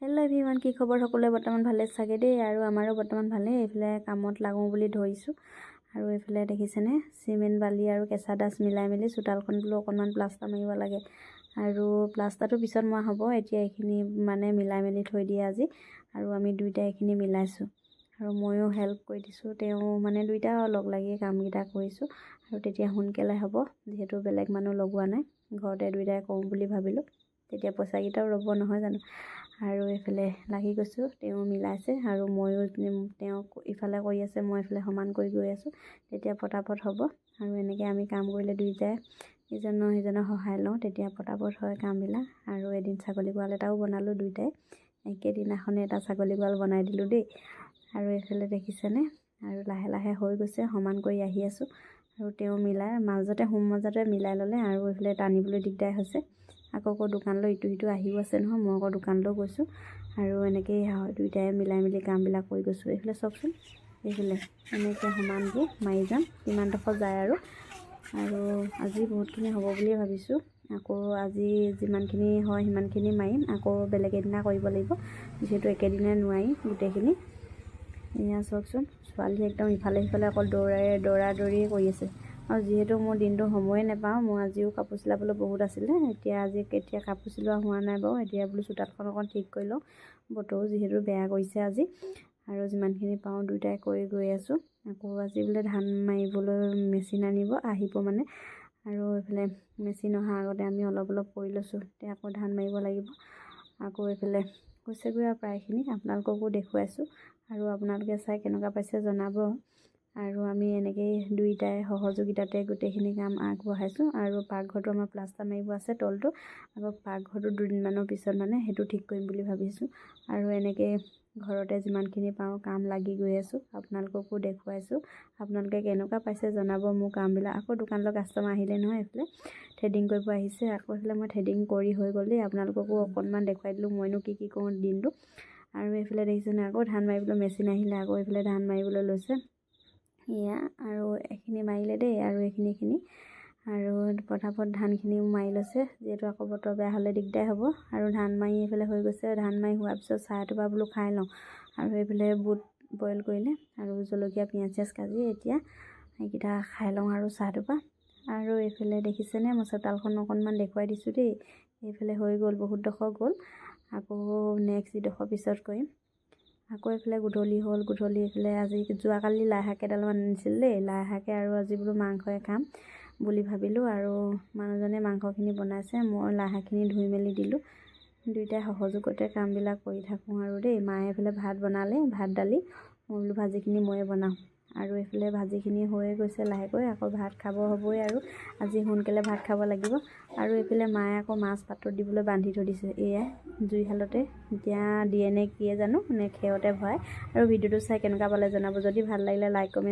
Hello' everyone, কি খবৰ? সকলোৱে বৰ্তমান ভালে চাগে দেই, আৰু আমাৰো বৰ্তমান ভালেই। এইফালে কামত লাগোঁ বুলি ধৰিছোঁ। আৰু এইফালে দেখিছেনে, চিমেণ্ট বালি আৰু কেঁচা ডাষ্ট মিলাই মেলি চোতালখন বোলো অকণমান প্লাষ্টাৰ মাৰিব লাগে। আৰু প্লাষ্টাৰটো পিছত মৰা হ'ব, এতিয়া এইখিনি মানে মিলাই মেলি থৈ দিয়ে আজি। আৰু আমি দুইটাই এইখিনি মিলাইছোঁ, আৰু ময়ো হেল্প কৰি দিছোঁ। তেওঁ মানে দুইটা লগ লাগি কামকেইটা কৰিছোঁ, আৰু তেতিয়া সোনকালে হ'ব, যিহেতু বেলেগ মানুহ লগোৱা নাই। ঘৰতে দুইটাই কৰোঁ বুলি ভাবিলোঁ, তেতিয়া পইচাকেইটাও ৰ'ব নহয় জানো। আৰু এইফালে লাগি গৈছোঁ, তেওঁ মিলাইছে আৰু ময়ো তেওঁ ইফালে কৰি আছে, মই এইফালে সমান কৰি গৈ আছোঁ। তেতিয়া পটাপট হ'ব। আৰু এনেকৈ আমি কাম কৰিলে দুইটাই সিজনৰ সহায় লওঁ, তেতিয়া পটাপট হয় কামবিলাক। আৰু এদিন ছাগলী গঁৰাল এটাও বনালোঁ দুইটাই, একেদিনাখনে এটা ছাগলী গঁৰাল বনাই দিলোঁ দেই। আৰু এইফালে দেখিছেনে, আৰু লাহে লাহে হৈ গৈছে, সমান কৰি আহি আছোঁ। আৰু তেওঁ মিলাই মাজতে মিলাই ল'লে, আৰু এইফালে টানিবলৈ দিগদাৰ হৈছে। আকৌ দোকানলৈ ইটো সিটো আহিও আছে নহয়, মই আকৌ দোকানলৈও গৈছোঁ। আৰু এনেকৈয়ে দুইটাই মিলাই মেলি কামবিলাক কৰি গৈছোঁ। এইফালে চাওকচোন, এইফালে এনেকৈ সমানকৈ মাৰি যাম, কিমানডোখৰ যায় আৰু আজি বহুতখিনি হ'ব বুলিয়ে ভাবিছোঁ। আকৌ আজি যিমানখিনি হয় সিমানখিনি মাৰিম, আকৌ বেলেগ এদিনা কৰিব লাগিব, যিহেতু একেদিনাই নোৱাৰি গোটেইখিনি। এয়া চাওকচোন, ছোৱালী একদম ইফালে সিফালে অকল দৌৰা দৌৰিয়ে কৰি আছে। আৰু যিহেতু মোৰ দিনটো সময়ে নাপাওঁ, মই আজিও কাপোৰ চিলাবলৈ বহুত আছিলে। এতিয়া কাপোৰ চিলোৱা হোৱা নাই বাৰু। এতিয়া বোলো চোতালখন অকণ ঠিক কৰি লওঁ, বতৰো যিহেতু বেয়া কৰিছে আজি। আৰু যিমানখিনি পাৰোঁ দুইটাই কৰি গৈ আছোঁ। আকৌ আজি বোলে ধান মাৰিবলৈ মেচিন আহিব মানে। আৰু এইফালে মেচিন অহাৰ আগতে আমি অলপ কৰি লৈছোঁ, এতিয়া আকৌ ধান মাৰিব লাগিব। আকৌ এইফালে হৈছেগৈ আৰু প্ৰায়খিনি, আপোনালোককো দেখুৱাইছোঁ। আৰু আপোনালোকে চাই কেনেকুৱা পাইছে জনাব। আৰু আমি এনেকৈয়ে দুইটাই সহযোগিতাতে গোটেইখিনি কাম আগবঢ়াইছোঁ। আৰু পাকঘৰটো আমাৰ প্লাষ্টাৰ মাৰিব আছে তলটো, আকৌ পাকঘৰটো দুদিনমানৰ পিছত মানে সেইটো ঠিক কৰিম বুলি ভাবিছোঁ। আৰু এনেকৈ ঘৰতে যিমানখিনি পাৰোঁ কাম লাগি গৈ আছোঁ, আপোনালোককো দেখুৱাইছোঁ। আপোনালোকে কেনেকুৱা পাইছে জনাব মোৰ কামবিলাক। আকৌ দোকানলৈ কাষ্টমাৰ আহিলে নহয়, এইফালে থ্ৰেডিং কৰিব আহিছে। আকৌ এইফালে মই থ্ৰেডিং কৰি হৈ গ'ল দেই, আপোনালোককো অকণমান দেখুৱাই দিলোঁ মইনো কি কৰোঁ দিনটো। আৰু এইফালে দেখিছেনে, আকৌ ধান মাৰিবলৈ মেচিন আহিলে, আকৌ এইফালে ধান মাৰিবলৈ লৈছে। এয়া আৰু এইখিনি মাৰিলে দেই, আৰু এইখিনি আৰু পটাপট ধানখিনিও মাৰি লৈছে, যিহেতু আকৌ বতৰ বেয়া হ'লে দিগদাৰ হ'ব। আৰু ধান মাৰি এইফালে হৈ গৈছে। ধান মাৰি হোৱাৰ পিছত চাহ এটোপা বোলো খাই লওঁ। আৰু এইফালে বুট বইল কৰিলে, আৰু জলকীয়া পিঁয়াজ কাজি এতিয়া এইকেইটা খাই লওঁ আৰু চাহটোপা। আৰু এইফালে দেখিছেনে, মই চোতালখন অকণমান দেখুৱাই দিছোঁ দেই। এইফালে হৈ গ'ল, বহুতডোখৰ গ'ল। আকৌ নেক্সট যিডোখৰ পিছত কৰিম। আকৌ এইফালে গধূলি হ'ল, এইফালে আজি যোৱাকালি লাই শাক কেইডালমান আনিছিল দেই, লাই শাকে আৰু আজি বোলো মাংসই খাম বুলি ভাবিলোঁ। আৰু মানুহজনে মাংসখিনি বনাইছে, মই লাই শাকখিনি ধুই মেলি দিলোঁ। দুইটাই সহযোগতে কামবিলাক কৰি থাকোঁ আৰু দেই। মায়ে এইফালে ভাত বনালে, ভাত দালি, মই বোলো ভাজিখিনি ময়ে বনাওঁ। আৰু এইফালে ভাজিখিনি হৈয়ে গৈছে লাহেকৈ, আকৌ ভাত খাব হ'বই। আৰু আজি সোনকালে ভাত খাব লাগিব। আৰু এইফালে মায়ে আকৌ মাছ পাতত দিবলৈ বান্ধি থৈ দিছে, এয়াই জুইশালতে। এতিয়া দিয়ে নে কিয়ে জানো, নে খেৰতে ভৰাই। আৰু ভিডিঅ'টো চাই কেনেকুৱা পালে জনাব। যদি ভাল লাগিলে লাইক কমেণ্ট